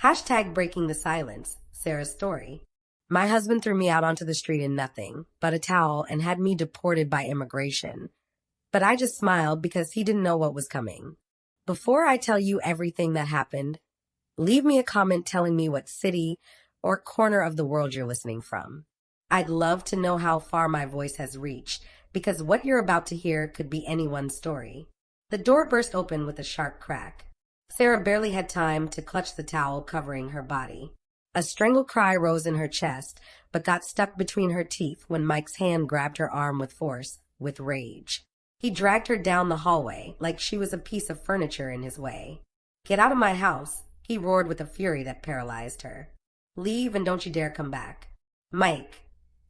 Hashtag breaking the silence, Sarah's story. My husband threw me out onto the street in nothing but a towel and had me deported by immigration. But I just smiled because he didn't know what was coming. Before I tell you everything that happened, leave me a comment telling me what city or corner of the world you're listening from. I'd love to know how far my voice has reached, because what you're about to hear could be anyone's story. The door burst open with a sharp crack. Sarah barely had time to clutch the towel covering her body. A strangled cry rose in her chest, but got stuck between her teeth when Mike's hand grabbed her arm with force, with rage. He dragged her down the hallway like she was a piece of furniture in his way. "Get out of my house," he roared with a fury that paralyzed her. "Leave and don't you dare come back." "Mike,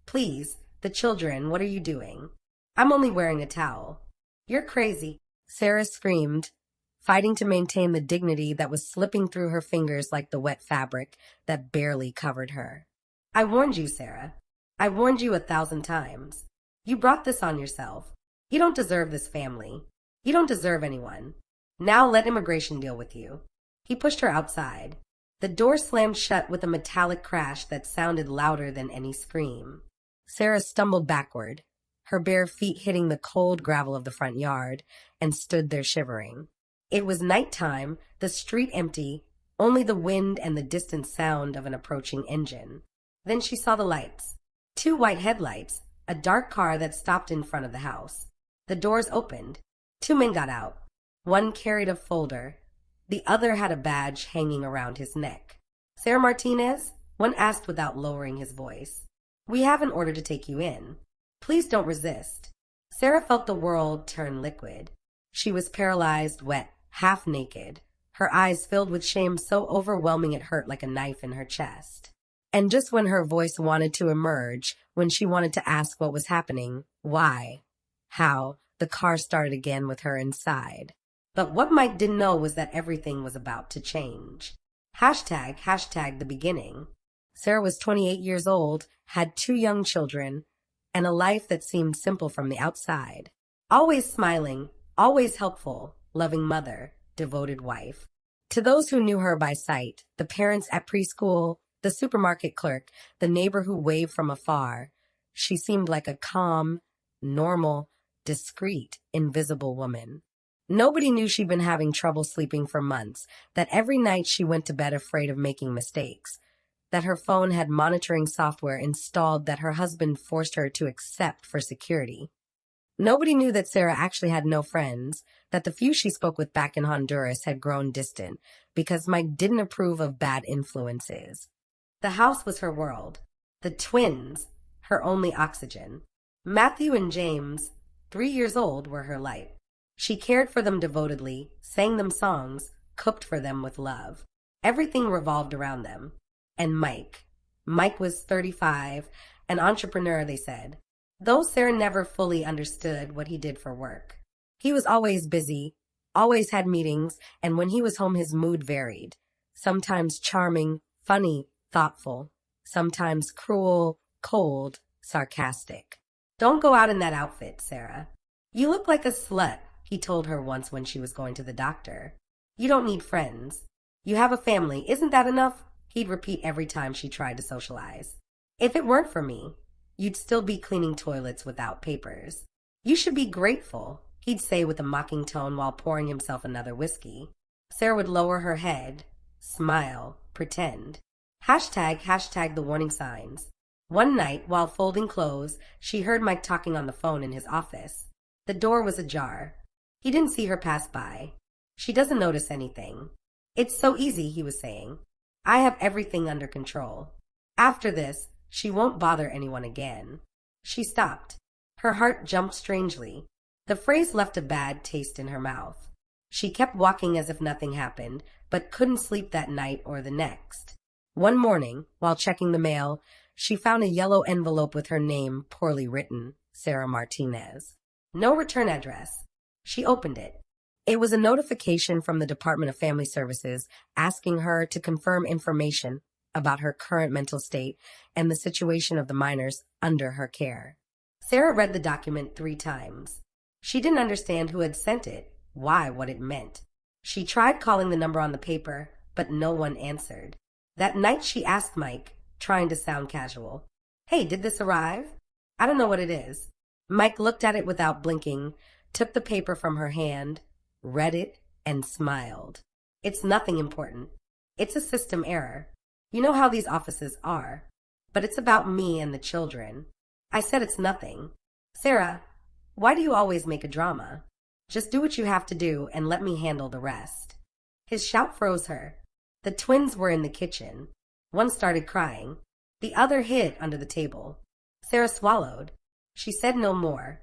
please, the children, what are you doing?" "I'm only wearing a towel." "You're crazy," Sarah screamed, fighting to maintain the dignity that was slipping through her fingers like the wet fabric that barely covered her. "I warned you, Sarah. I warned you 1,000 times. You brought this on yourself. You don't deserve this family. You don't deserve anyone. Now let immigration deal with you." He pushed her outside. The door slammed shut with a metallic crash that sounded louder than any scream. Sarah stumbled backward, her bare feet hitting the cold gravel of the front yard, and stood there shivering. It was nighttime, the street empty, only the wind and the distant sound of an approaching engine. Then she saw the lights. 2 white headlights, a dark car that stopped in front of the house. The doors opened. 2 men got out. One carried a folder. The other had a badge hanging around his neck. "Sarah Martinez?" one asked without lowering his voice. "We have an order to take you in. Please don't resist." Sarah felt the world turn liquid. She was paralyzed, wet, half naked, her eyes filled with shame so overwhelming it hurt like a knife in her chest. And just when her voice wanted to emerge, when she wanted to ask what was happening, why, how, the car started again with her inside. But what Mike didn't know was that everything was about to change. Hashtag the beginning. Sarah was 28 years old, had 2 young children, and a life that seemed simple from the outside. Always smiling, always helpful, loving mother, devoted wife. To those who knew her by sight, the parents at preschool, the supermarket clerk, the neighbor who waved from afar, she seemed like a calm, normal, discreet, invisible woman. Nobody knew she'd been having trouble sleeping for months, that every night she went to bed afraid of making mistakes, that her phone had monitoring software installed that her husband forced her to accept for security. Nobody knew that Sarah actually had no friends, that the few she spoke with back in Honduras had grown distant because Mike didn't approve of bad influences. The house was her world. The twins, her only oxygen. Matthew and James, 3 years old, were her light. She cared for them devotedly, sang them songs, cooked for them with love. Everything revolved around them. And Mike. Mike was 35, an entrepreneur, they said. Though Sarah never fully understood what he did for work. He was always busy, always had meetings, and when he was home his mood varied. Sometimes charming, funny, thoughtful. Sometimes cruel, cold, sarcastic. "Don't go out in that outfit, Sarah. You look like a slut," he told her once when she was going to the doctor. "You don't need friends. You have a family. Isn't that enough?" He'd repeat every time she tried to socialize. "If it weren't for me, you'd still be cleaning toilets without papers. You should be grateful," he'd say with a mocking tone while pouring himself another whiskey. Sarah would lower her head, smile, pretend. Hashtag the warning signs. One night, while folding clothes, she heard Mike talking on the phone in his office. The door was ajar. He didn't see her pass by. "She doesn't notice anything. It's so easy," he was saying. "I have everything under control. After this, she won't bother anyone again." She stopped. Her heart jumped strangely. The phrase left a bad taste in her mouth. She kept walking as if nothing happened, but couldn't sleep that night or the next. One morning, while checking the mail, she found a yellow envelope with her name poorly written, Sarah Martinez. No return address. She opened it. It was a notification from the Department of Family Services asking her to confirm information about her current mental state and the situation of the minors under her care. Sarah read the document 3 times. She didn't understand who had sent it, why, what it meant. She tried calling the number on the paper, but no one answered. That night she asked Mike, trying to sound casual, "Hey, did this arrive?" "I don't know what it is." Mike looked at it without blinking, took the paper from her hand, read it, and smiled. "It's nothing important. It's a system error. You know how these offices are. But it's about me and the children." I said it's nothing. "Sarah, why do you always make a drama? Just do what you have to do and let me handle the rest." His shout froze her. The twins were in the kitchen. One started crying. The other hid under the table. Sarah swallowed. She said no more.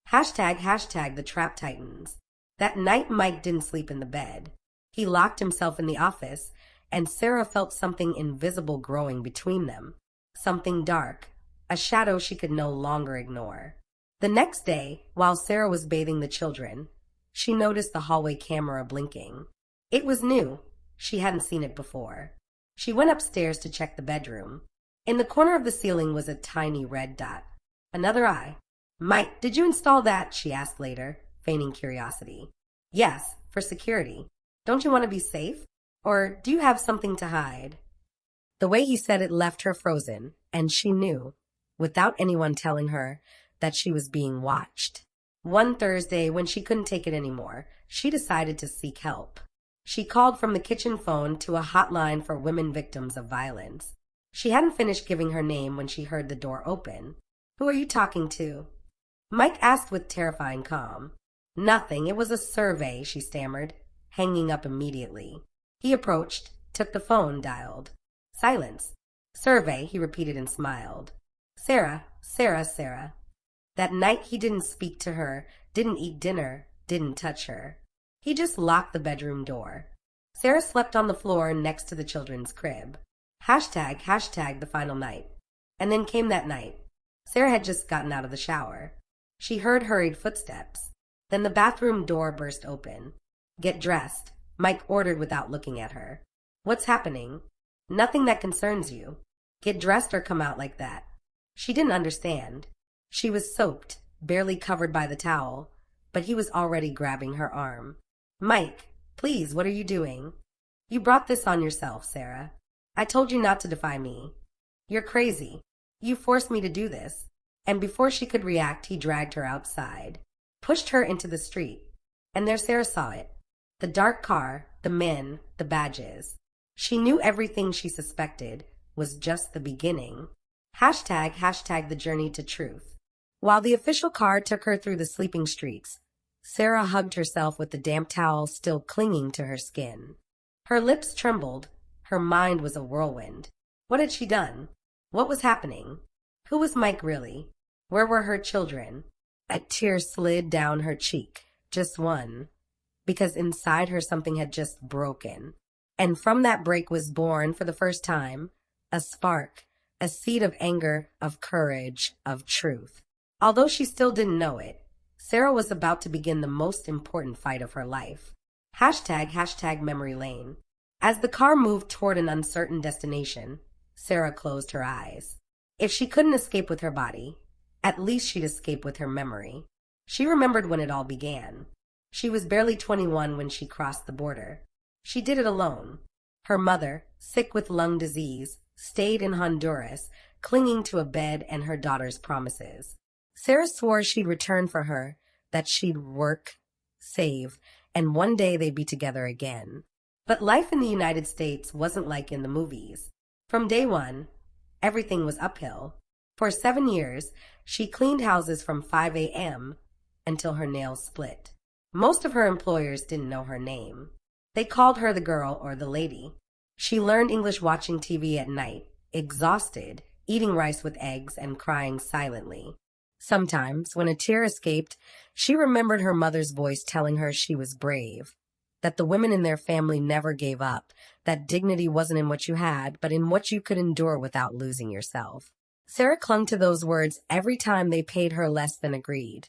Hashtag the trap tightens. That night Mike didn't sleep in the bed. He locked himself in the office, and Sarah felt something invisible growing between them. Something dark, a shadow she could no longer ignore. The next day, while Sarah was bathing the children, she noticed the hallway camera blinking. It was new. She hadn't seen it before. She went upstairs to check the bedroom. In the corner of the ceiling was a tiny red dot. Another eye. "Mike, did you install that?" she asked later, feigning curiosity. "Yes, for security. Don't you want to be safe? Or do you have something to hide?" The way he said it left her frozen, and she knew, without anyone telling her, that she was being watched. One Thursday, when she couldn't take it anymore, she decided to seek help. She called from the kitchen phone to a hotline for women victims of violence. She hadn't finished giving her name when she heard the door open. "Who are you talking to?" Mike asked with terrifying calm. "Nothing. It was a survey," she stammered, hanging up immediately. He approached, took the phone, dialed. Silence. "Survey," he repeated and smiled. "Sarah, Sarah, Sarah." That night he didn't speak to her, didn't eat dinner, didn't touch her. He just locked the bedroom door. Sarah slept on the floor next to the children's crib. Hashtag the final night. And then came that night. Sarah had just gotten out of the shower. She heard hurried footsteps. Then the bathroom door burst open. "Get dressed," Mike ordered without looking at her. "What's happening?" "Nothing that concerns you. Get dressed or come out like that." She didn't understand. She was soaked, barely covered by the towel, but he was already grabbing her arm. "Mike, please, what are you doing?" "You brought this on yourself, Sarah. I told you not to defy me." "You're crazy. You forced me to do this." And before she could react, he dragged her outside, pushed her into the street. And there Sarah saw it. The dark car, the men, the badges. She knew everything she suspected was just the beginning. Hashtag the journey to truth. While the official car took her through the sleeping streets, Sarah hugged herself with the damp towel still clinging to her skin. Her lips trembled. Her mind was a whirlwind. What had she done? What was happening? Who was Mike really? Where were her children? A tear slid down her cheek. Just one. Because inside her something had just broken. And from that break was born, for the first time, a spark, a seed of anger, of courage, of truth. Although she still didn't know it, Sarah was about to begin the most important fight of her life. Hashtag memory lane. As the car moved toward an uncertain destination, Sarah closed her eyes. If she couldn't escape with her body, at least she'd escape with her memory. She remembered when it all began. She was barely 21 when she crossed the border. She did it alone. Her mother, sick with lung disease, stayed in Honduras, clinging to a bed and her daughter's promises. Sarah swore she'd return for her, that she'd work, save, and one day they'd be together again. But life in the United States wasn't like in the movies. From day one, everything was uphill. For 7 years, she cleaned houses from 5 a.m. until her nails split. Most of her employers didn't know her name. They called her the girl or the lady. She learned English watching TV at night, exhausted, eating rice with eggs and crying silently. Sometimes, when a tear escaped, she remembered her mother's voice telling her she was brave, that the women in their family never gave up, that dignity wasn't in what you had, but in what you could endure without losing yourself. Sarah clung to those words every time they paid her less than agreed.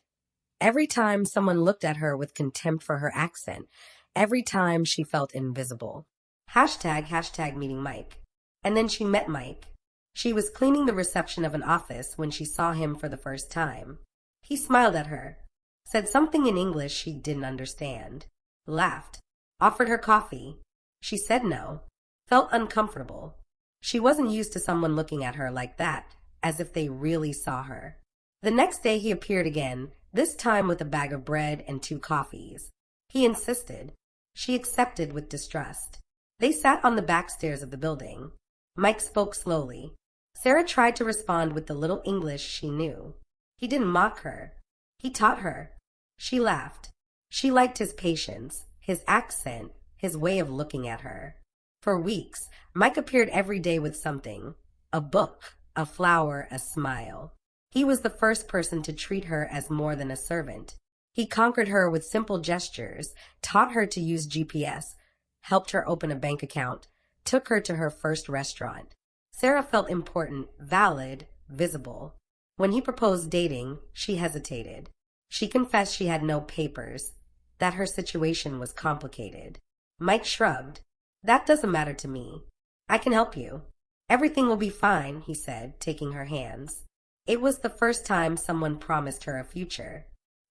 Every time someone looked at her with contempt for her accent. Every time she felt invisible. Hashtag meeting Mike. And then she met Mike. She was cleaning the reception of an office when she saw him for the first time. He smiled at her, said something in English she didn't understand, laughed, offered her coffee. She said no, felt uncomfortable. She wasn't used to someone looking at her like that, as if they really saw her. The next day he appeared again, this time with a bag of bread and 2 coffees. He insisted. She accepted with distrust. They sat on the back stairs of the building. Mike spoke slowly. Sarah tried to respond with the little English she knew. He didn't mock her. He taught her. She laughed. She liked his patience, his accent, his way of looking at her. For weeks, Mike appeared every day with something. A book, a flower, a smile. He was the first person to treat her as more than a servant. He conquered her with simple gestures, taught her to use GPS, helped her open a bank account, took her to her first restaurant. Sarah felt important, valid, visible. When he proposed dating, she hesitated. She confessed she had no papers, that her situation was complicated. Mike shrugged. That doesn't matter to me. I can help you. Everything will be fine, he said, taking her hands. It was the first time someone promised her a future.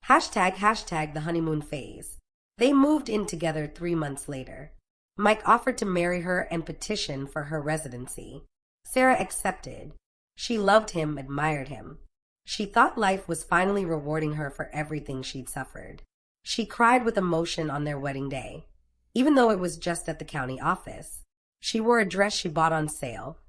Hashtag the honeymoon phase. They moved in together 3 months later. Mike offered to marry her and petition for her residency. Sarah accepted. She loved him, admired him. She thought life was finally rewarding her for everything she'd suffered. She cried with emotion on their wedding day, even though it was just at the county office. She wore a dress she bought on sale,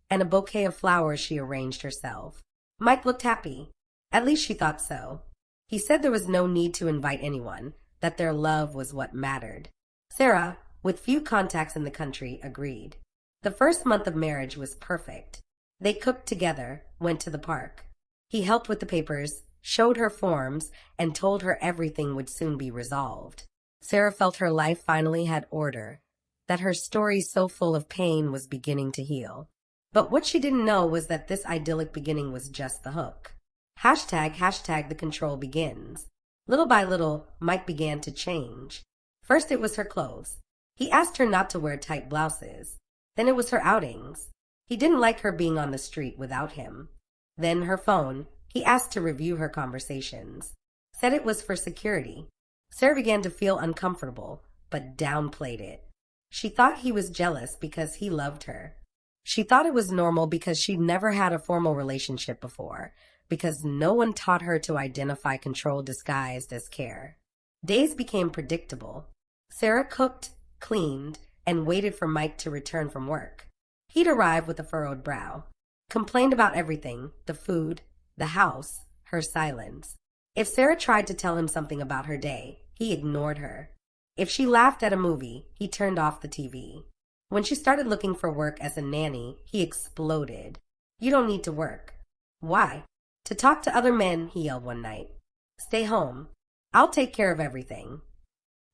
and a bouquet of flowers she arranged herself. Mike looked happy. At least she thought so. He said there was no need to invite anyone, that their love was what mattered. Sarah, with few contacts in the country, agreed. The first month of marriage was perfect. They cooked together, went to the park. He helped with the papers, showed her forms, and told her everything would soon be resolved. Sarah felt her life finally had order, that her story so full of pain was beginning to heal. But what she didn't know was that this idyllic beginning was just the hook. Hashtag the control begins. Little by little, Mike began to change. First it was her clothes. He asked her not to wear tight blouses. Then it was her outings. He didn't like her being on the street without him. Then her phone. He asked to review her conversations. Said it was for security. Sarah began to feel uncomfortable, but downplayed it. She thought he was jealous because he loved her. She thought it was normal because she'd never had a formal relationship before, because no one taught her to identify control disguised as care. Days became predictable. Sarah cooked, cleaned, and waited for Mike to return from work. He'd arrive with a furrowed brow, complained about everything, the food, the house, her silence. If Sarah tried to tell him something about her day, he ignored her. If she laughed at a movie, he turned off the TV. When she started looking for work as a nanny, he exploded. You don't need to work. Why? To talk to other men, he yelled one night. Stay home. I'll take care of everything.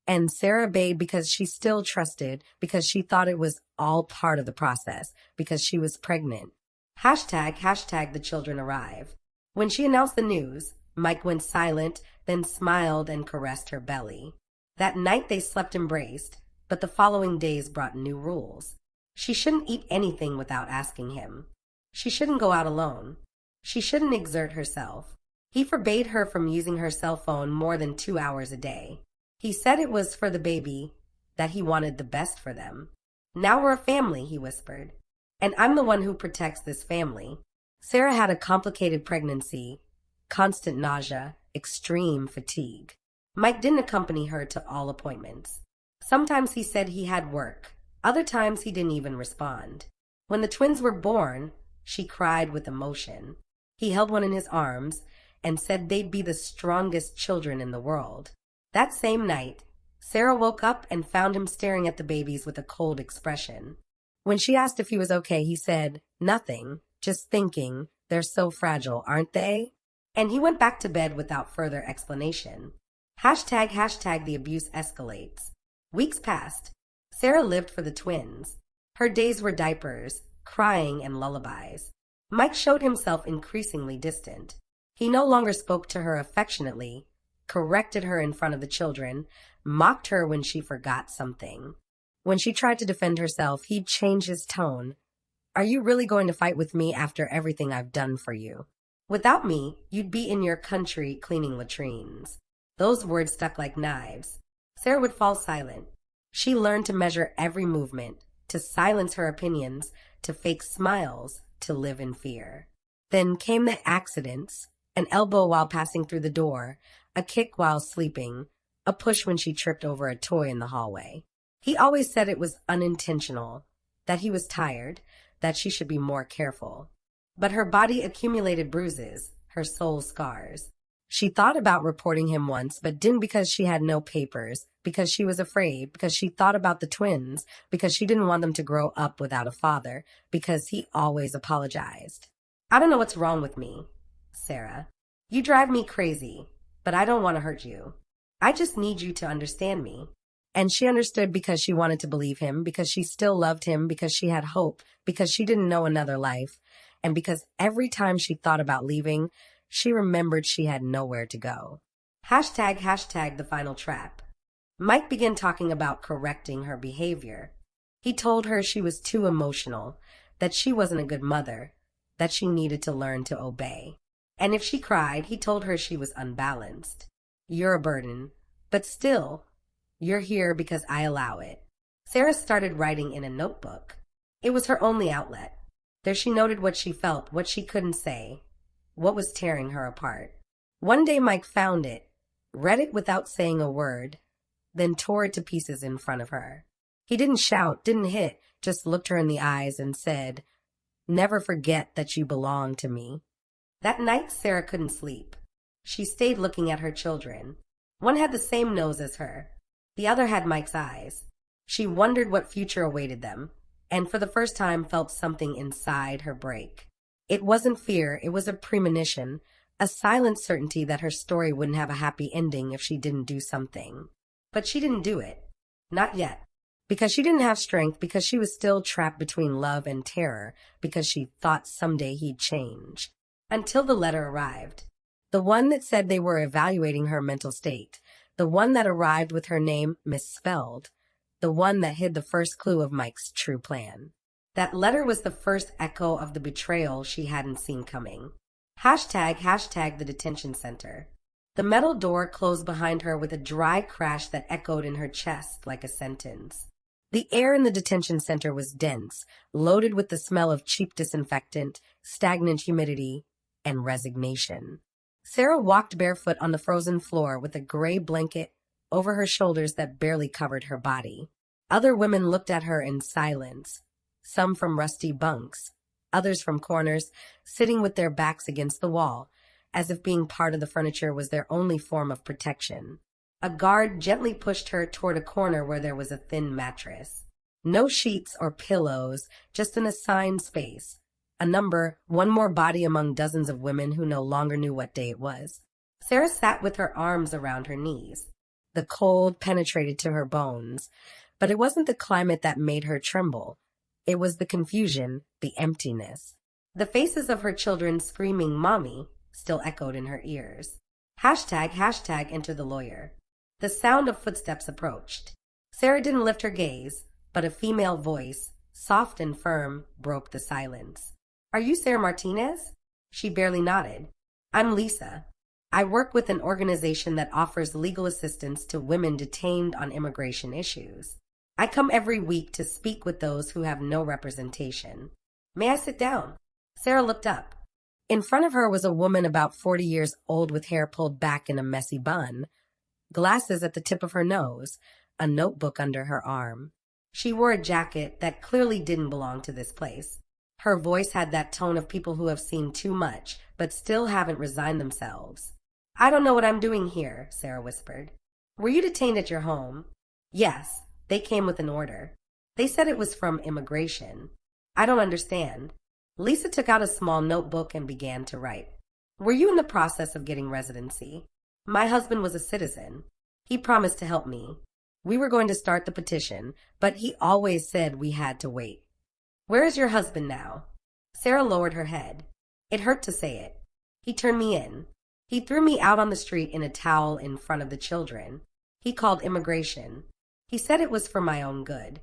And Sarah obeyed because she still trusted, because she thought it was all part of the process, because she was pregnant. Hashtag the children arrive. When she announced the news, Mike went silent, then smiled and caressed her belly. That night they slept embraced, but the following days brought new rules. She shouldn't eat anything without asking him. She shouldn't go out alone. She shouldn't exert herself. He forbade her from using her cell phone more than 2 hours a day. He said it was for the baby, that he wanted the best for them. Now we're a family, he whispered. And I'm the one who protects this family. Sarah had a complicated pregnancy, constant nausea, extreme fatigue. Mike didn't accompany her to all appointments. Sometimes he said he had work. Other times he didn't even respond. When the twins were born, she cried with emotion. He held one in his arms and said they'd be the strongest children in the world. That same night, Sarah woke up and found him staring at the babies with a cold expression. When she asked if he was okay, he said, "Nothing, just thinking, they're so fragile, aren't they?" And he went back to bed without further explanation. Hashtag the abuse escalates. Weeks passed. Sarah lived for the twins. Her days were diapers, crying, and lullabies. Mike showed himself increasingly distant. He no longer spoke to her affectionately, corrected her in front of the children, mocked her when she forgot something. When she tried to defend herself, he'd change his tone. "Are you really going to fight with me after everything I've done for you? Without me, you'd be in your country cleaning latrines." Those words stuck like knives. Sarah would fall silent. She learned to measure every movement, to silence her opinions, to fake smiles, to live in fear. Then came the accidents, an elbow while passing through the door, a kick while sleeping, a push when she tripped over a toy in the hallway. He always said it was unintentional, that he was tired, that she should be more careful. But her body accumulated bruises, her soul scars. She thought about reporting him once, but didn't because she had no papers, because she was afraid, because she thought about the twins, because she didn't want them to grow up without a father, because he always apologized. I don't know what's wrong with me, Sarah. You drive me crazy, but I don't want to hurt you. I just need you to understand me. And she understood because she wanted to believe him, because she still loved him, because she had hope, because she didn't know another life, and because every time she thought about leaving, she remembered she had nowhere to go. Hashtag the final trap. Mike began talking about correcting her behavior. He told her she was too emotional, that she wasn't a good mother, that she needed to learn to obey. And if she cried, he told her she was unbalanced. You're a burden, but still, you're here because I allow it. Sarah started writing in a notebook. It was her only outlet. There she noted what she felt, what she couldn't say, what was tearing her apart. One day Mike found it, read it without saying a word, then tore it to pieces in front of her. He didn't shout, didn't hit, just looked her in the eyes and said, "Never forget that you belong to me." That night, Sarah couldn't sleep. She stayed looking at her children. One had the same nose as her. The other had Mike's eyes. She wondered what future awaited them, and for the first time felt something inside her break. It wasn't fear, it was a premonition, a silent certainty that her story wouldn't have a happy ending if she didn't do something. But she didn't do it. Not yet. Because she didn't have strength, because she was still trapped between love and terror, because she thought someday he'd change. Until the letter arrived. The one that said they were evaluating her mental state. The one that arrived with her name misspelled. The one that hid the first clue of Mike's true plan. That letter was the first echo of the betrayal she hadn't seen coming. Hashtag the detention center. The metal door closed behind her with a dry crash that echoed in her chest like a sentence. The air in the detention center was dense, loaded with the smell of cheap disinfectant, stagnant humidity, and resignation. Sarah walked barefoot on the frozen floor with a gray blanket over her shoulders that barely covered her body. Other women looked at her in silence, some from rusty bunks, others from corners, sitting with their backs against the wall, as if being part of the furniture was their only form of protection. A guard gently pushed her toward a corner where there was a thin mattress. No sheets or pillows, just an assigned space. A number, one more body among dozens of women who no longer knew what day it was. Sarah sat with her arms around her knees. The cold penetrated to her bones, but it wasn't the climate that made her tremble. It was the confusion, the emptiness. The faces of her children screaming "Mommy" still echoed in her ears. Hashtag enter the lawyer. The sound of footsteps approached. Sarah didn't lift her gaze, but a female voice, soft and firm, broke the silence. "Are you Sarah Martinez?" She barely nodded. "I'm Lisa. I work with an organization that offers legal assistance to women detained on immigration issues. I come every week to speak with those who have no representation. May I sit down?" Sarah looked up. In front of her was a woman about 40 years old with hair pulled back in a messy bun, glasses at the tip of her nose, a notebook under her arm. She wore a jacket that clearly didn't belong to this place. Her voice had that tone of people who have seen too much, but still haven't resigned themselves. "I don't know what I'm doing here," Sarah whispered. "Were you detained at your home?" "Yes, they came with an order. They said it was from immigration." "I don't understand." Lisa took out a small notebook and began to write. "Were you in the process of getting residency?" "My husband was a citizen. He promised to help me. We were going to start the petition, but he always said we had to wait." "Where is your husband now?" Sarah lowered her head. It hurt to say it. "He turned me in. He threw me out on the street in a towel in front of the children. He called immigration. He said it was for my own good."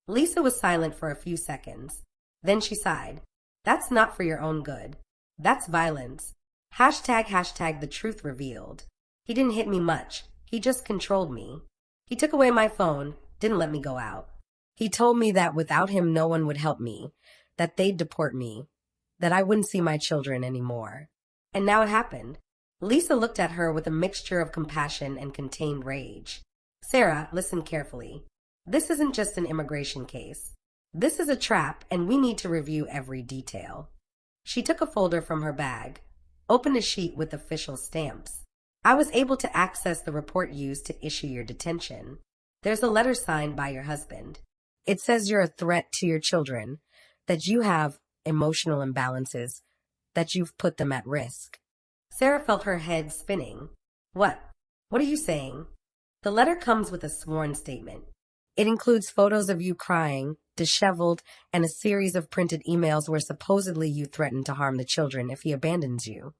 Lisa was silent for a few seconds. Then she sighed. "That's not for your own good. That's violence. Hashtag the truth revealed. He didn't hit me much. He just controlled me. He took away my phone, didn't let me go out. He told me that without him, no one would help me, that they'd deport me, that I wouldn't see my children anymore. And now it happened. Lisa looked at her with a mixture of compassion and contained rage. Sarah, listen carefully. This isn't just an immigration case. This is a trap, and we need to review every detail. She took a folder from her bag, opened a sheet with official stamps. I was able to access the report used to issue your detention. There's a letter signed by your husband. It says you're a threat to your children, that you have emotional imbalances, that you've put them at risk. Sarah felt her head spinning. What? What are you saying? The letter comes with a sworn statement. It includes photos of you crying, disheveled, and a series of printed emails where supposedly you threaten to harm the children if he abandons you.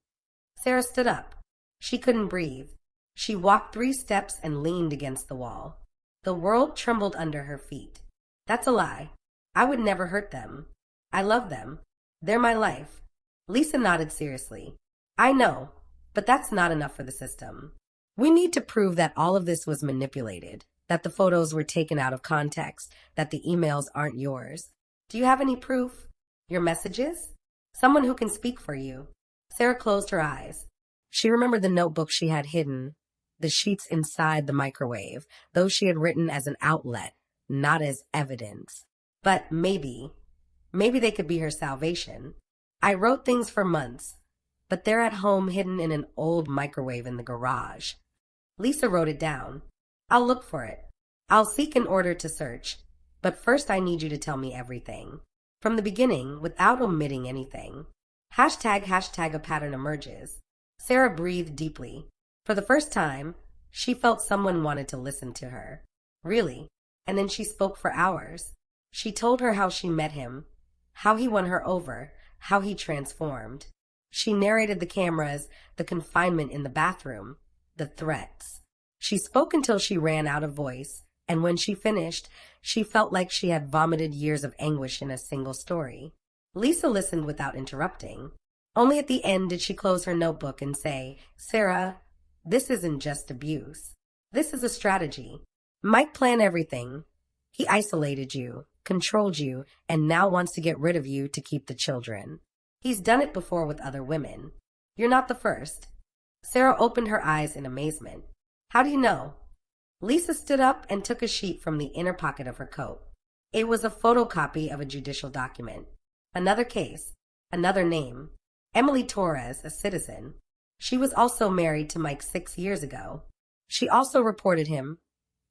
Sarah stood up. She couldn't breathe. She walked 3 steps and leaned against the wall. The world trembled under her feet. That's a lie. I would never hurt them. I love them. They're my life. Lisa nodded seriously. I know, but that's not enough for the system. We need to prove that all of this was manipulated, that the photos were taken out of context, that the emails aren't yours. Do you have any proof? Your messages? Someone who can speak for you. Sarah closed her eyes. She remembered the notebook she had hidden, the sheets inside the microwave, those she had written as an outlet, not as evidence. But maybe they could be her salvation. I wrote things for months, but they're at home hidden in an old microwave in the garage. Lisa wrote it down. I'll look for it. I'll seek an order to search, but first I need you to tell me everything. From the beginning, without omitting anything. ## a pattern emerges. Sarah breathed deeply. For the first time, she felt someone wanted to listen to her. Really? And then she spoke for hours. She told her how she met him, how he won her over, how he transformed. She narrated the cameras, the confinement in the bathroom, the threats. She spoke until she ran out of voice, and when she finished, she felt like she had vomited years of anguish in a single story. Lisa listened without interrupting. Only at the end did she close her notebook and say, Sarah, this isn't just abuse. This is a strategy. Mike planned everything. He isolated you, controlled you, and now wants to get rid of you to keep the children. He's done it before with other women. You're not the first. Sarah opened her eyes in amazement. How do you know? Lisa stood up and took a sheet from the inner pocket of her coat. It was a photocopy of a judicial document. Another case, another name. Emily Torres, a citizen. She was also married to Mike 6 years ago. She also reported him,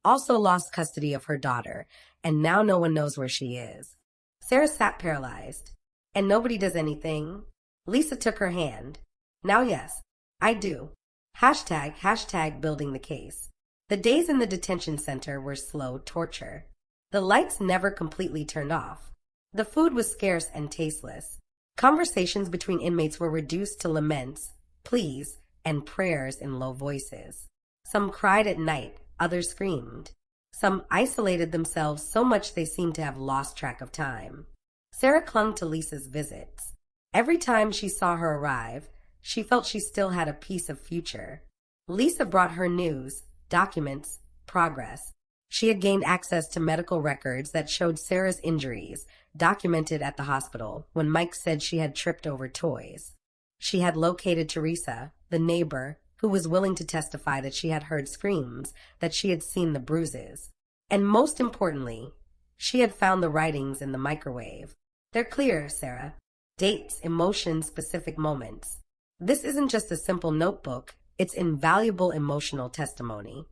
also lost custody of her daughter, and now no one knows where she is. Sarah sat paralyzed. And nobody does anything? Lisa took her hand. Now yes, I do. ## building the case. The days in the detention center were slow torture. The lights never completely turned off. The food was scarce and tasteless. Conversations between inmates were reduced to laments, pleas, and prayers in low voices. Some cried at night, others screamed. Some isolated themselves so much they seemed to have lost track of time. Sarah clung to Lisa's visits. Every time she saw her arrive, she felt she still had a piece of future. Lisa brought her news, documents, progress. She had gained access to medical records that showed Sarah's injuries, documented at the hospital when Mike said she had tripped over toys. She had located Teresa, the neighbor, who was willing to testify that she had heard screams, that she had seen the bruises. And most importantly, she had found the writings in the microwave. They're clear, Sarah. Dates, emotions, specific moments. This isn't just a simple notebook, it's invaluable emotional testimony.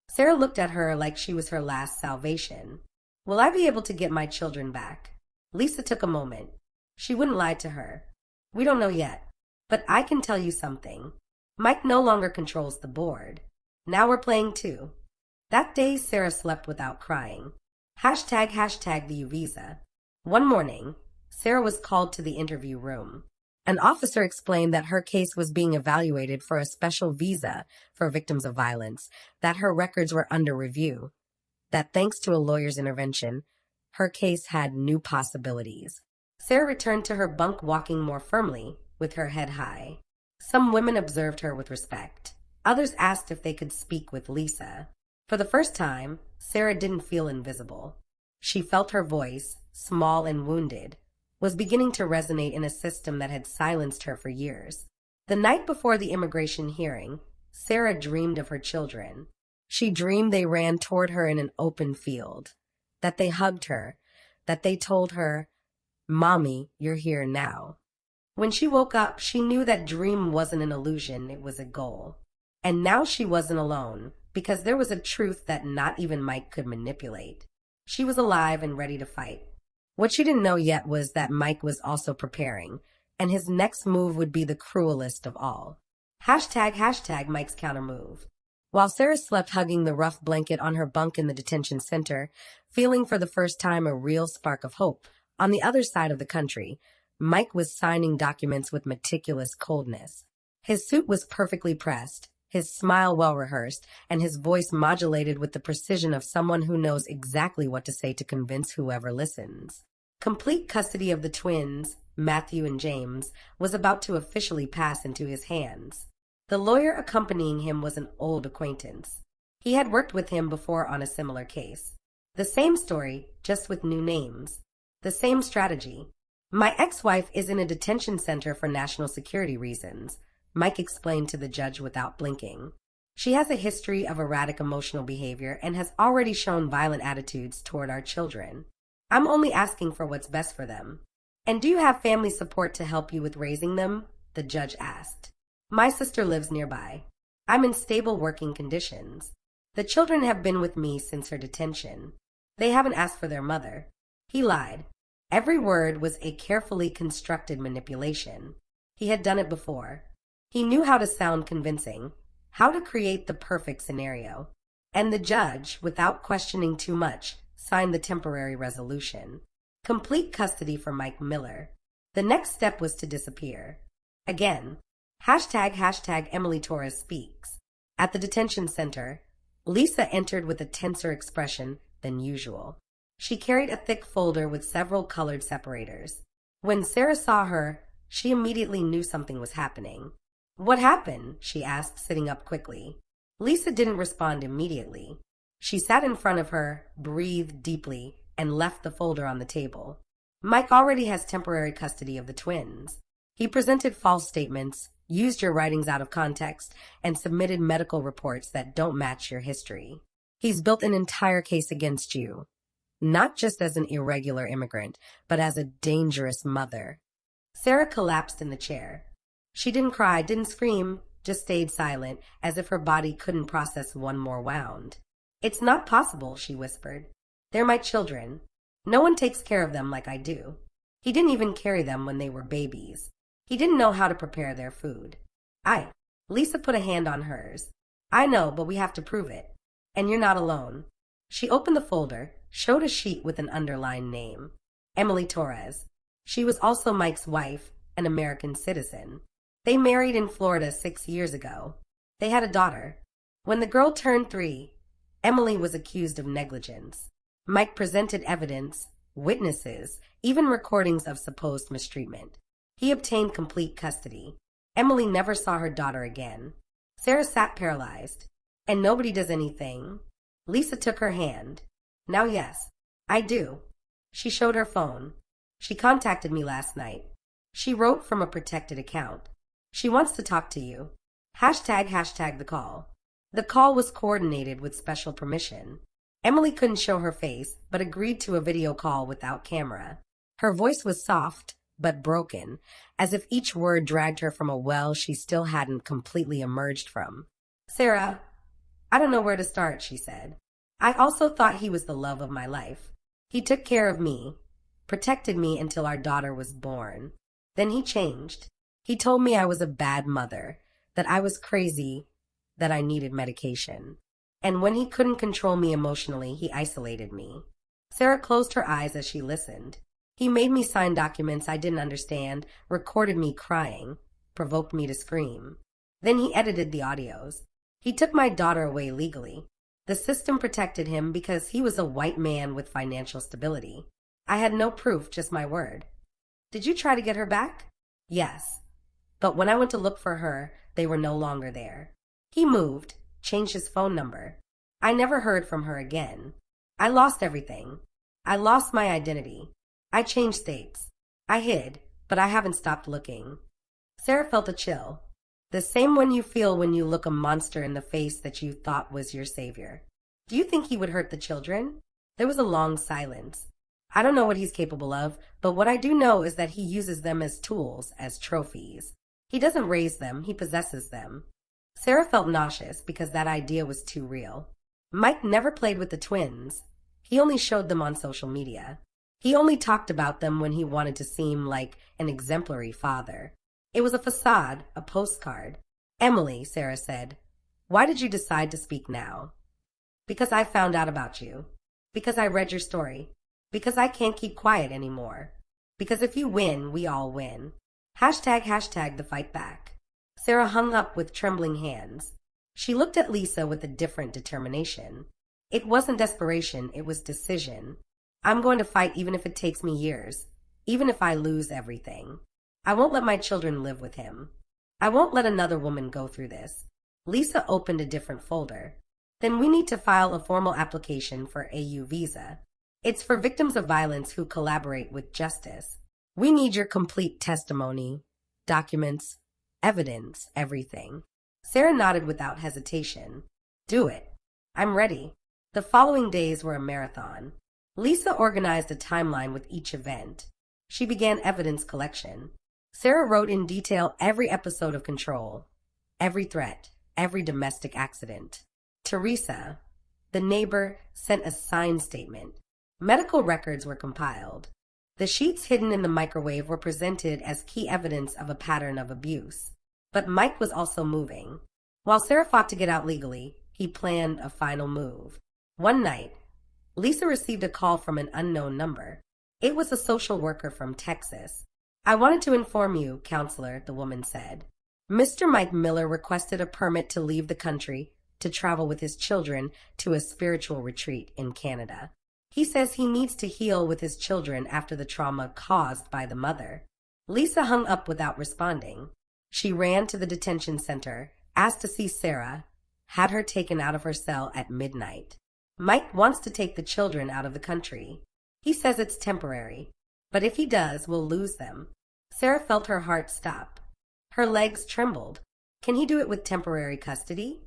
Sarah looked at her like she was her last salvation. Will I be able to get my children back? Lisa took a moment. She wouldn't lie to her. We don't know yet, but I can tell you something. Mike no longer controls the board. Now we're playing too. That day, Sarah slept without crying. ## the visa. One morning, Sarah was called to the interview room. An officer explained that her case was being evaluated for a special visa for victims of violence, that her records were under review, that thanks to a lawyer's intervention, her case had new possibilities. Sarah returned to her bunk walking more firmly, with her head high. Some women observed her with respect. Others asked if they could speak with Lisa. For the first time, Sarah didn't feel invisible. She felt her voice, small and wounded, was beginning to resonate in a system that had silenced her for years. The night before the immigration hearing, Sarah dreamed of her children. She dreamed they ran toward her in an open field, that they hugged her, that they told her, "Mommy, you're here now." When she woke up, she knew that dream wasn't an illusion, it was a goal. And now she wasn't alone, because there was a truth that not even Mike could manipulate. She was alive and ready to fight. What she didn't know yet was that Mike was also preparing, and his next move would be the cruelest of all. Hashtag Mike's countermove. While Sarah slept hugging the rough blanket on her bunk in the detention center, feeling for the first time a real spark of hope, on the other side of the country, Mike was signing documents with meticulous coldness. His suit was perfectly pressed, his smile well-rehearsed, and his voice modulated with the precision of someone who knows exactly what to say to convince whoever listens. Complete custody of the twins, Matthew and James, was about to officially pass into his hands. The lawyer accompanying him was an old acquaintance. He had worked with him before on a similar case. The same story, just with new names. The same strategy. "My ex-wife is in a detention center for national security reasons," Mike explained to the judge without blinking. "She has a history of erratic emotional behavior and has already shown violent attitudes toward our children. I'm only asking for what's best for them." "And do you have family support to help you with raising them?" the judge asked. "My sister lives nearby. I'm in stable working conditions. The children have been with me since her detention. They haven't asked for their mother." He lied. Every word was a carefully constructed manipulation. He had done it before. He knew how to sound convincing, how to create the perfect scenario. And the judge, without questioning too much, signed the temporary resolution. Complete custody for Mike Miller. The next step was to disappear. Again. Hashtag Emily Torres speaks. At the detention center, Lisa entered with a tenser expression than usual. She carried a thick folder with several colored separators. When Sarah saw her, she immediately knew something was happening. "What happened?" she asked, sitting up quickly. Lisa didn't respond immediately. She sat in front of her, breathed deeply, and left the folder on the table. "Mike already has temporary custody of the twins. He presented false statements, used your writings out of context, and submitted medical reports that don't match your history. He's built an entire case against you, not just as an irregular immigrant, but as a dangerous mother." Sarah collapsed in the chair. She didn't cry, didn't scream, just stayed silent, as if her body couldn't process one more wound. "It's not possible," she whispered. "They're my children. No one takes care of them like I do. He didn't even carry them when they were babies. He didn't know how to prepare their food." Lisa put a hand on hers. "I know, but we have to prove it. And you're not alone." She opened the folder, showed a sheet with an underlined name. Emily Torres. She was also Mike's wife, an American citizen. They married in Florida 6 years ago. They had a daughter. When the girl turned 3, Emily was accused of negligence. Mike presented evidence, witnesses, even recordings of supposed mistreatment. He obtained complete custody. Emily never saw her daughter again. Sarah sat paralyzed. "And nobody does anything?" Lisa took her hand. "Now yes, I do." She showed her phone. "She contacted me last night. She wrote from a protected account. She wants to talk to you." Hashtag the call. The call was coordinated with special permission. Emily couldn't show her face, but agreed to a video call without camera. Her voice was soft, but broken, as if each word dragged her from a well she still hadn't completely emerged from. "Sarah, I don't know where to start," she said. "I also thought he was the love of my life. He took care of me, protected me until our daughter was born. Then he changed. He told me I was a bad mother, that I was crazy, that I needed medication. And when he couldn't control me emotionally, he isolated me." Sarah closed her eyes as she listened. "He made me sign documents I didn't understand, recorded me crying, provoked me to scream. Then he edited the audios. He took my daughter away legally. The system protected him because he was a white man with financial stability. I had no proof, just my word." "Did you try to get her back?" "Yes. But when I went to look for her, they were no longer there. He moved, changed his phone number. I never heard from her again. I lost everything. I lost my identity. I changed states. I hid, but I haven't stopped looking. Sarah felt a chill. The same one you feel when you look a monster in the face that you thought was your savior. Do you think he would hurt the children? There was a long silence. I don't know what he's capable of, but what I do know is that he uses them as tools, as trophies. He doesn't raise them, he possesses them. Sarah felt nauseous because that idea was too real. Mike never played with the twins. He only showed them on social media. He only talked about them when he wanted to seem like an exemplary father. It was a facade, a postcard. Emily, Sarah said, why did you decide to speak now? Because I found out about you. Because I read your story. Because I can't keep quiet anymore. Because if you win, we all win. Hashtag the fight back. Sarah hung up with trembling hands. She looked at Lisa with a different determination. It wasn't desperation, it was decision. I'm going to fight even if it takes me years. Even if I lose everything. I won't let my children live with him. I won't let another woman go through this. Lisa opened a different folder. Then we need to file a formal application for AU visa. It's for victims of violence who collaborate with justice. We need your complete testimony, documents, evidence, everything. Sarah nodded without hesitation. Do it. I'm ready. The following days were a marathon. Lisa organized a timeline with each event. She began evidence collection. Sarah wrote in detail every episode of Control, every threat, every domestic accident. Teresa, the neighbor, sent a signed statement. Medical records were compiled. The sheets hidden in the microwave were presented as key evidence of a pattern of abuse. But Mike was also moving. While Sarah fought to get out legally, he planned a final move. One night, Lisa received a call from an unknown number. It was a social worker from Texas. I wanted to inform you, counselor, the woman said. Mr. Mike Miller requested a permit to leave the country to travel with his children to a spiritual retreat in Canada. He says he needs to heal with his children after the trauma caused by the mother. Lisa hung up without responding. She ran to the detention center, asked to see Sarah, had her taken out of her cell at midnight. Mike wants to take the children out of the country. He says it's temporary, but if he does, we'll lose them. Sarah felt her heart stop. Her legs trembled. Can he do it with temporary custody?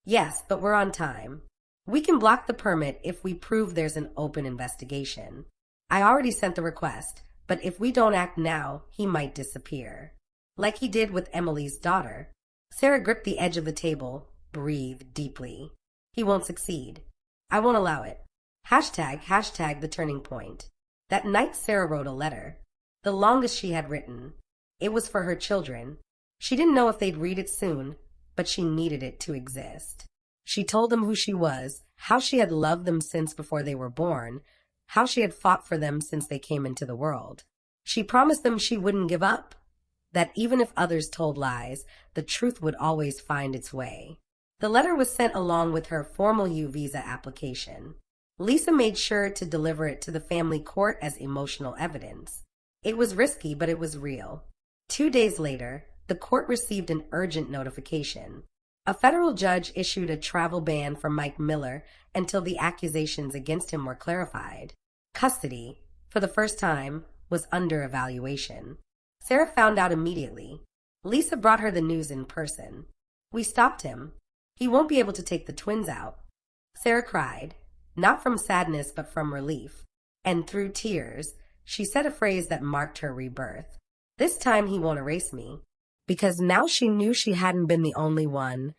Yes, but we're on time. We can block the permit if we prove there's an open investigation. I already sent the request, but if we don't act now, he might disappear. Like he did with Emily's daughter. Sarah gripped the edge of the table, breathed deeply. He won't succeed. I won't allow it. Hashtag the turning point. That night Sarah wrote a letter. The longest she had written. It was for her children. She didn't know if they'd read it soon, but she needed it to exist. She told them who she was, how she had loved them since before they were born, how she had fought for them since they came into the world. She promised them she wouldn't give up, that even if others told lies, the truth would always find its way. The letter was sent along with her formal U visa application. Lisa made sure to deliver it to the family court as emotional evidence. It was risky, but it was real. 2 days later, the court received an urgent notification. A federal judge issued a travel ban for Mike Miller until the accusations against him were clarified. Custody, for the first time, was under evaluation. Sarah found out immediately. Lisa brought her the news in person. We stopped him. He won't be able to take the twins out. Sarah cried, not from sadness but from relief. And through tears, she said a phrase that marked her rebirth. This time he won't erase me. Because now she knew she hadn't been the only one,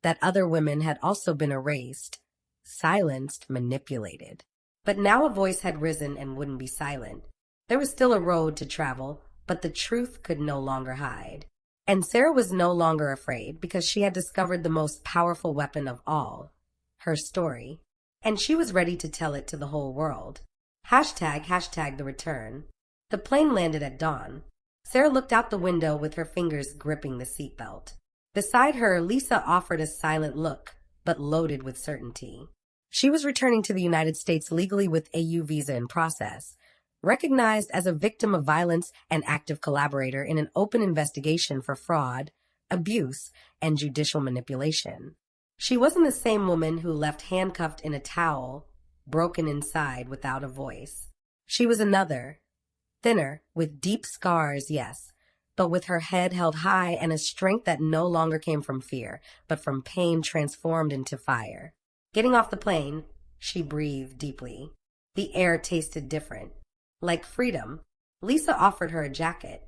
that other women had also been erased, silenced, manipulated. But now a voice had risen and wouldn't be silent. There was still a road to travel, but the truth could no longer hide. And Sarah was no longer afraid because she had discovered the most powerful weapon of all, her story. And she was ready to tell it to the whole world. Hashtag the return. The plane landed at dawn. Sarah looked out the window with her fingers gripping the seatbelt. Beside her, Lisa offered a silent look, but loaded with certainty. She was returning to the United States legally with AU visa in process, recognized as a victim of violence and active collaborator in an open investigation for fraud, abuse, and judicial manipulation. She wasn't the same woman who left handcuffed in a towel, broken inside without a voice. She was another, thinner, with deep scars, yes, but with her head held high and a strength that no longer came from fear, but from pain transformed into fire. Getting off the plane, she breathed deeply. The air tasted different, like freedom. Lisa offered her a jacket.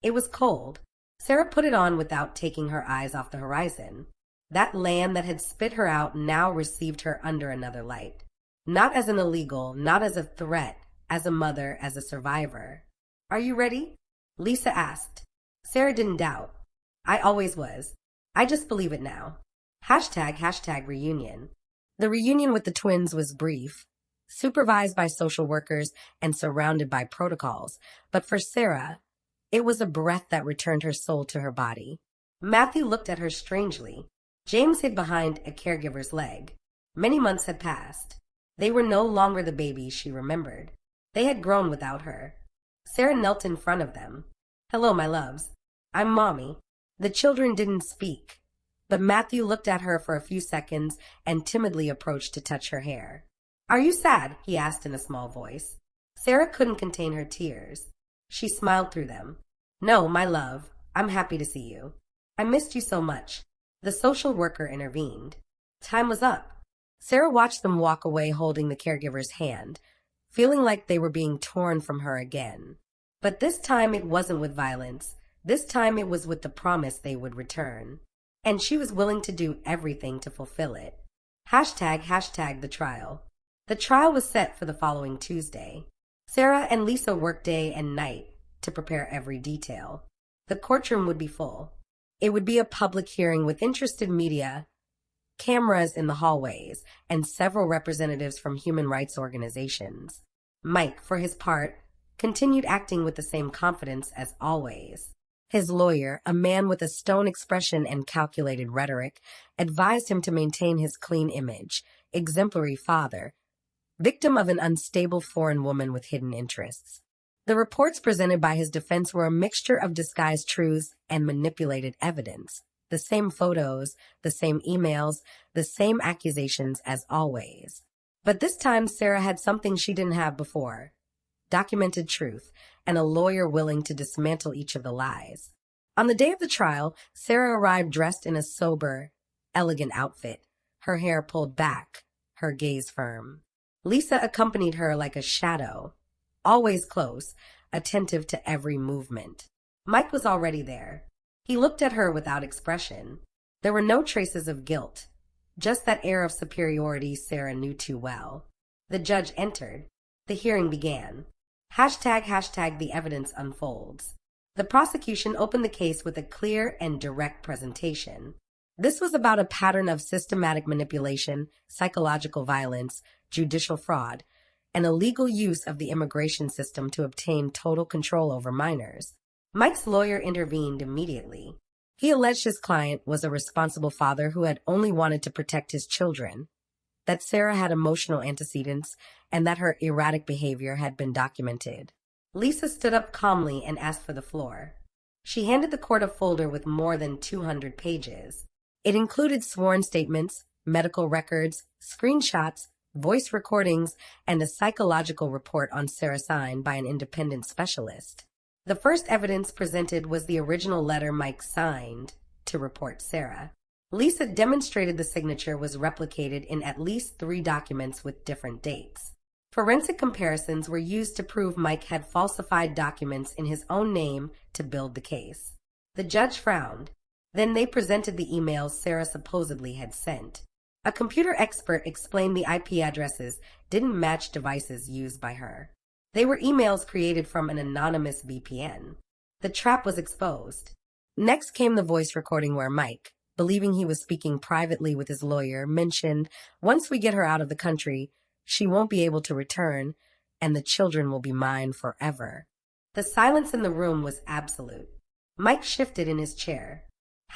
It was cold. Sarah put it on without taking her eyes off the horizon. That land that had spit her out now received her under another light. Not as an illegal, not as a threat, as a mother, as a survivor. "Are you ready?" Lisa asked. Sarah didn't doubt. "I always was. I just believe it now." #, reunion. The reunion with the twins was brief, supervised by social workers and surrounded by protocols. But for Sarah, it was a breath that returned her soul to her body. Matthew looked at her strangely. James hid behind a caregiver's leg. Many months had passed. They were no longer the babies she remembered. They had grown without her. Sarah knelt in front of them. "Hello, my loves. I'm Mommy." The children didn't speak, but Matthew looked at her for a few seconds and timidly approached to touch her hair. "Are you sad?" he asked in a small voice. Sarah couldn't contain her tears. She smiled through them. "No, my love. I'm happy to see you. I missed you so much." The social worker intervened. Time was up. Sarah watched them walk away holding the caregiver's hand, feeling like they were being torn from her again. But this time it wasn't with violence. This time it was with the promise they would return. And she was willing to do everything to fulfill it. #, the trial. The trial was set for the following Tuesday. Sarah and Lisa worked day and night to prepare every detail. The courtroom would be full. It would be a public hearing with interested media, cameras in the hallways, and several representatives from human rights organizations. Mike, for his part, continued acting with the same confidence as always. His lawyer, a man with a stone expression and calculated rhetoric, advised him to maintain his clean image, exemplary father, victim of an unstable foreign woman with hidden interests. The reports presented by his defense were a mixture of disguised truths and manipulated evidence. The same photos, the same emails, the same accusations as always. But this time Sarah had something she didn't have before: documented truth, and a lawyer willing to dismantle each of the lies. On the day of the trial, Sarah arrived dressed in a sober, elegant outfit, her hair pulled back, her gaze firm. Lisa accompanied her like a shadow, always close, attentive to every movement. Mike was already there. He looked at her without expression. There were no traces of guilt, just that air of superiority Sarah knew too well. The judge entered. The hearing began. #, the evidence unfolds. The prosecution opened the case with a clear and direct presentation. This was about a pattern of systematic manipulation, psychological violence, judicial fraud, and illegal use of the immigration system to obtain total control over minors. Mike's lawyer intervened immediately. He alleged his client was a responsible father who had only wanted to protect his children, that Sarah had emotional antecedents, and that her erratic behavior had been documented. Lisa stood up calmly and asked for the floor. She handed the court a folder with more than 200 pages. It included sworn statements, medical records, screenshots, voice recordings, and a psychological report on Sarah signed by an independent specialist. The first evidence presented was the original letter Mike signed to report Sarah. Lisa demonstrated the signature was replicated in at least 3 documents with different dates. Forensic comparisons were used to prove Mike had falsified documents in his own name to build the case. The judge frowned. Then they presented the emails Sarah supposedly had sent. A computer expert explained the IP addresses didn't match devices used by her. They were emails created from an anonymous VPN. The trap was exposed. Next came the voice recording where Mike, believing he was speaking privately with his lawyer, mentioned, "Once we get her out of the country, she won't be able to return, and the children will be mine forever." The silence in the room was absolute. Mike shifted in his chair.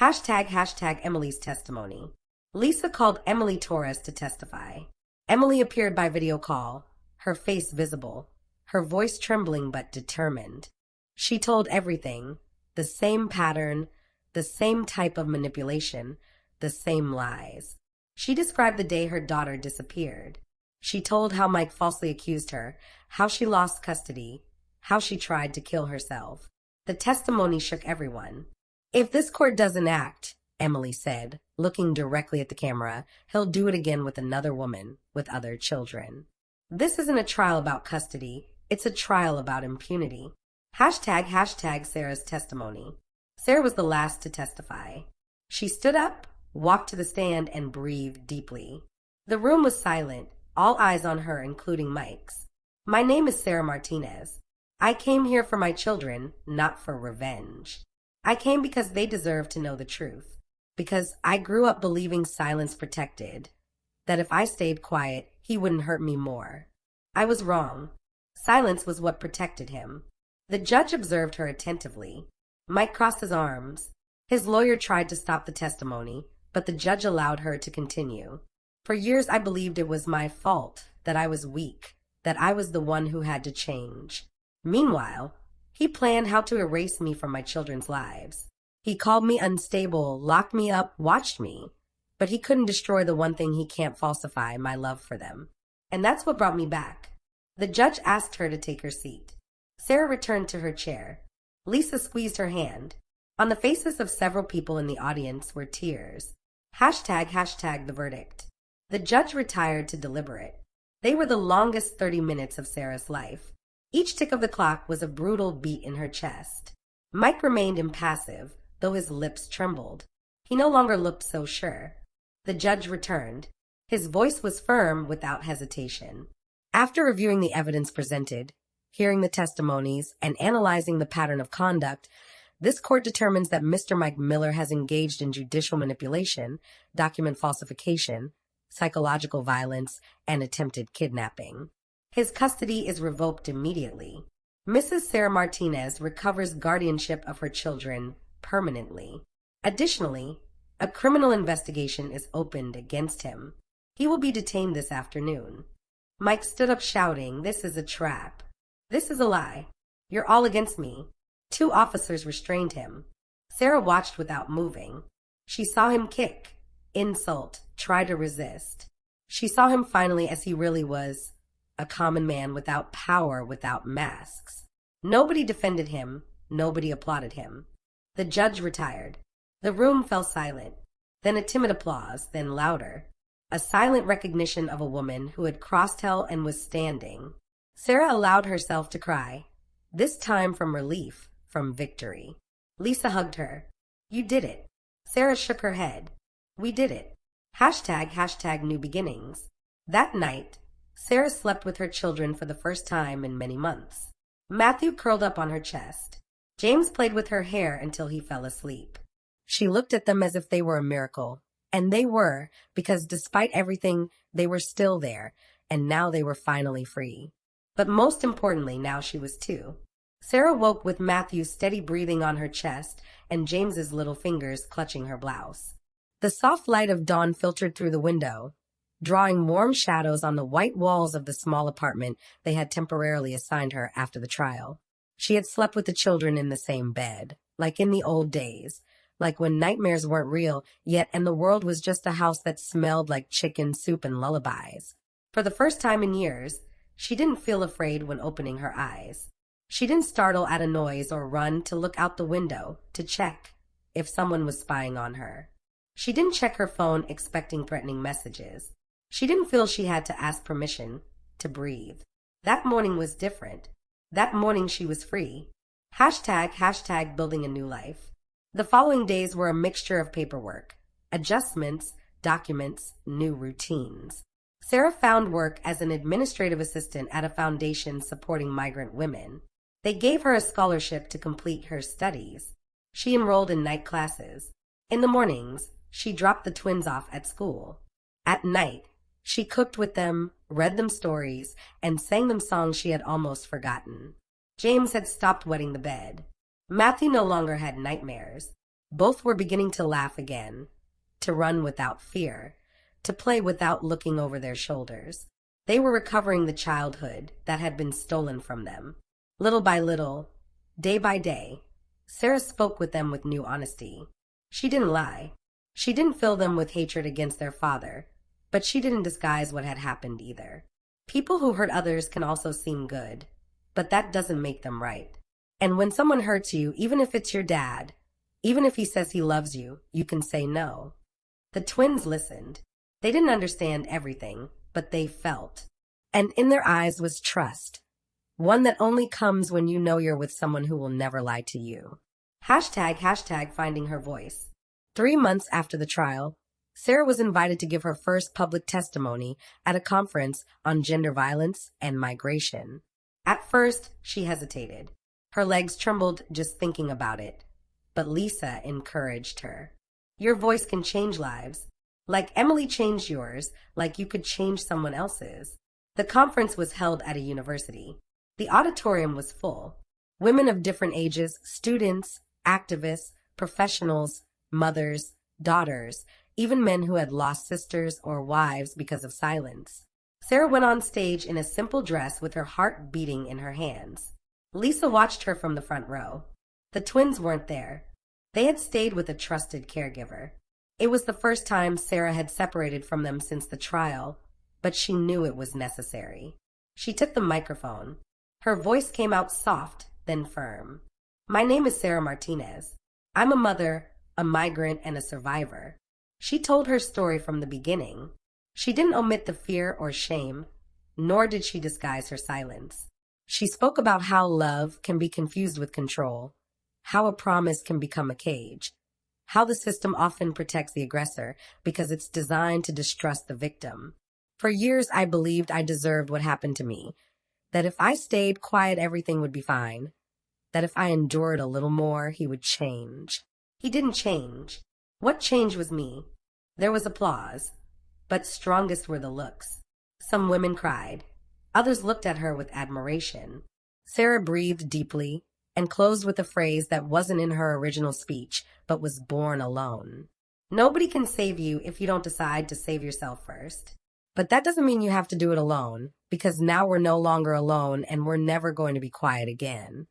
#, Emily's testimony. Lisa called Emily Torres to testify. Emily appeared by video call, her face visible, her voice trembling but determined. She told everything: the same pattern, the same type of manipulation, the same lies. She described the day her daughter disappeared. She told how Mike falsely accused her, how she lost custody, how she tried to kill herself. The testimony shook everyone. "If this court doesn't act," Emily said, looking directly at the camera, "he'll do it again with another woman, with other children." This isn't a trial about custody. It's a trial about impunity. Hashtag Sarah's testimony. Sarah was the last to testify. She stood up, walked to the stand, and breathed deeply. The room was silent, all eyes on her, including Mike's. "My name is Sarah Martinez. I came here for my children, not for revenge. I came because they deserve to know the truth. Because I grew up believing silence protected, that if I stayed quiet, he wouldn't hurt me more. I was wrong. Silence was what protected him." The judge observed her attentively. Mike crossed his arms. His lawyer tried to stop the testimony, but the judge allowed her to continue. "For years I believed it was my fault, that I was weak, that I was the one who had to change. Meanwhile, he planned how to erase me from my children's lives. He called me unstable, locked me up, watched me. But he couldn't destroy the one thing he can't falsify, my love for them. And that's what brought me back." The judge asked her to take her seat. Sarah returned to her chair. Lisa squeezed her hand. On the faces of several people in the audience were tears. Hashtag the verdict. The judge retired to deliberate. They were the longest 30 minutes of Sarah's life. Each tick of the clock was a brutal beat in her chest. Mike remained impassive, though his lips trembled. He no longer looked so sure. The judge returned. His voice was firm without hesitation. "After reviewing the evidence presented, hearing the testimonies, and analyzing the pattern of conduct, this court determines that Mr. Mike Miller has engaged in judicial manipulation, document falsification, psychological violence, and attempted kidnapping. His custody is revoked immediately. Mrs. Sarah Martinez recovers guardianship of her children permanently. Additionally, a criminal investigation is opened against him. He will be detained this afternoon." Mike stood up shouting, "This is a trap. This is a lie. You're all against me." 2 officers restrained him. Sarah watched without moving. She saw him kick, insult, try to resist. She saw him finally as he really was, a common man without power, without masks. Nobody defended him. Nobody applauded him. The judge retired. The room fell silent. Then a timid applause, then louder. A silent recognition of a woman who had crossed hell and was standing. Sarah allowed herself to cry, this time from relief, from victory. Lisa hugged her. "You did it." Sarah shook her head. "We did it." Hashtag new beginnings. That night, Sarah slept with her children for the first time in many months. Matthew curled up on her chest. James played with her hair until he fell asleep. She looked at them as if they were a miracle. And they were, because despite everything, they were still there, and now they were finally free. But most importantly, now she was 2. Sarah woke with Matthew's steady breathing on her chest and James's little fingers clutching her blouse. The soft light of dawn filtered through the window, drawing warm shadows on the white walls of the small apartment they had temporarily assigned her after the trial. She had slept with the children in the same bed, like in the old days, like when nightmares weren't real yet and the world was just a house that smelled like chicken soup and lullabies. For the first time in years, she didn't feel afraid when opening her eyes. She didn't startle at a noise or run to look out the window to check if someone was spying on her. She didn't check her phone expecting threatening messages. She didn't feel she had to ask permission to breathe. That morning was different. That morning she was free. Hashtag building a new life. The following days were a mixture of paperwork, adjustments, documents, new routines. Sarah found work as an administrative assistant at a foundation supporting migrant women. They gave her a scholarship to complete her studies. She enrolled in night classes. In the mornings, she dropped the twins off at school. At night, she cooked with them, read them stories, and sang them songs she had almost forgotten. James had stopped wetting the bed. Matthew no longer had nightmares. Both were beginning to laugh again, to run without fear, to play without looking over their shoulders. They were recovering the childhood that had been stolen from them. Little by little, day by day, Sarah spoke with them with new honesty. She didn't lie. She didn't fill them with hatred against their father, but she didn't disguise what had happened either. People who hurt others can also seem good, but that doesn't make them right. And when someone hurts you, even if it's your dad, even if he says he loves you, you can say no. The twins listened. They didn't understand everything, but they felt. And in their eyes was trust, one that only comes when you know you're with someone who will never lie to you. Hashtag finding her voice. 3 months after the trial, Sarah was invited to give her first public testimony at a conference on gender violence and migration. At first, she hesitated. Her legs trembled just thinking about it. But Lisa encouraged her. Your voice can change lives. Like Emily changed yours, like you could change someone else's. The conference was held at a university. The auditorium was full. Women of different ages, students, activists, professionals, mothers, daughters, even men who had lost sisters or wives because of silence. Sarah went on stage in a simple dress with her heart beating in her hands. Lisa watched her from the front row. The twins weren't there. They had stayed with a trusted caregiver. It was the first time Sarah had separated from them since the trial, but she knew it was necessary. She took the microphone. Her voice came out soft, then firm. My name is Sarah Martinez. I'm a mother, a migrant, and a survivor. She told her story from the beginning. She didn't omit the fear or shame, nor did she disguise her silence. She spoke about how love can be confused with control, how a promise can become a cage, how the system often protects the aggressor because it's designed to distrust the victim. For years, I believed I deserved what happened to me, that if I stayed quiet, everything would be fine, that if I endured a little more, he would change. He didn't change. What changed was me. There was applause, but strongest were the looks. Some women cried. Others looked at her with admiration. Sarah breathed deeply and closed with a phrase that wasn't in her original speech, but was born alone. Nobody can save you if you don't decide to save yourself first. But that doesn't mean you have to do it alone, because now we're no longer alone and we're never going to be quiet again.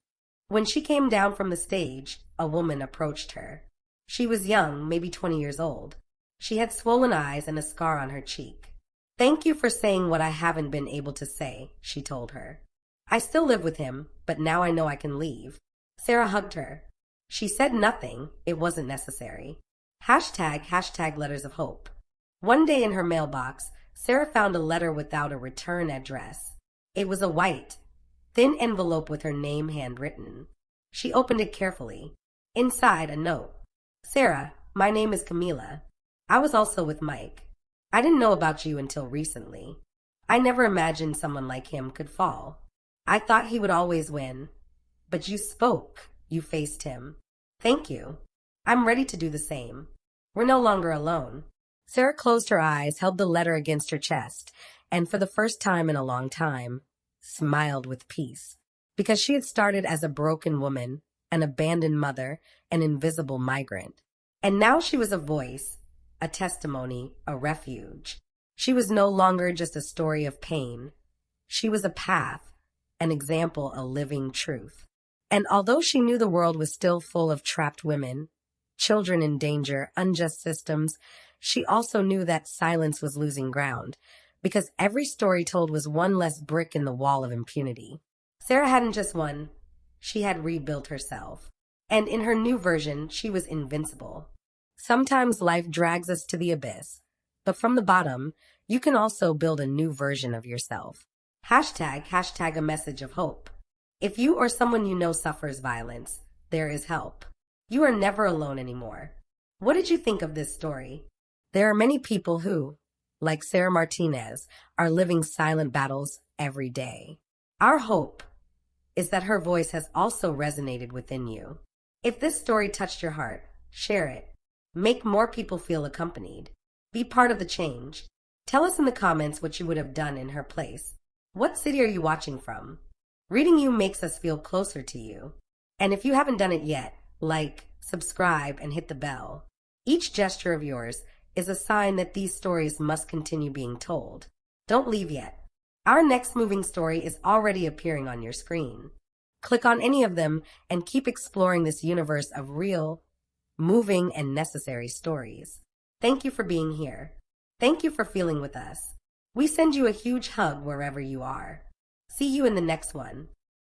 When she came down from the stage, a woman approached her. She was young, maybe 20 years old. She had swollen eyes and a scar on her cheek. Thank you for saying what I haven't been able to say, she told her. I still live with him, but now I know I can leave. Sarah hugged her. She said nothing. It wasn't necessary. Hashtag letters of hope. One day in her mailbox, Sarah found a letter without a return address. It was a white, thin envelope with her name handwritten. She opened it carefully. Inside, a note. Sarah, my name is Camila. I was also with Mike. I didn't know about you until recently. I never imagined someone like him could fall. I thought he would always win. But you spoke. You faced him. Thank you. I'm ready to do the same. We're no longer alone. Sarah closed her eyes, held the letter against her chest, and for the first time in a long time, smiled with peace. Because she had started as a broken woman, an abandoned mother, an invisible migrant. And now she was a voice, a testimony, a refuge. She was no longer just a story of pain. She was a path, an example, a living truth. And although she knew the world was still full of trapped women, children in danger, unjust systems, she also knew that silence was losing ground, because every story told was one less brick in the wall of impunity. Sarah hadn't just won, she had rebuilt herself. And in her new version, she was invincible. Sometimes life drags us to the abyss, but from the bottom, you can also build a new version of yourself. Hashtag a message of hope. If you or someone you know suffers violence, there is help. You are never alone anymore. What did you think of this story? There are many people who, like Sarah Martinez, are living silent battles every day. Our hope is that her voice has also resonated within you. If this story touched your heart, share it. Make more people feel accompanied. Be part of the change. Tell us in the comments what you would have done in her place. What city are you watching from? Reading you makes us feel closer to you. And if you haven't done it yet, like, subscribe, and hit the bell. Each gesture of yours is a sign that these stories must continue being told. Don't leave yet. Our next moving story is already appearing on your screen. Click on any of them and keep exploring this universe of real, moving, and necessary stories. Thank you for being here. Thank you for feeling with us. We send you a huge hug wherever you are. See you in the next one.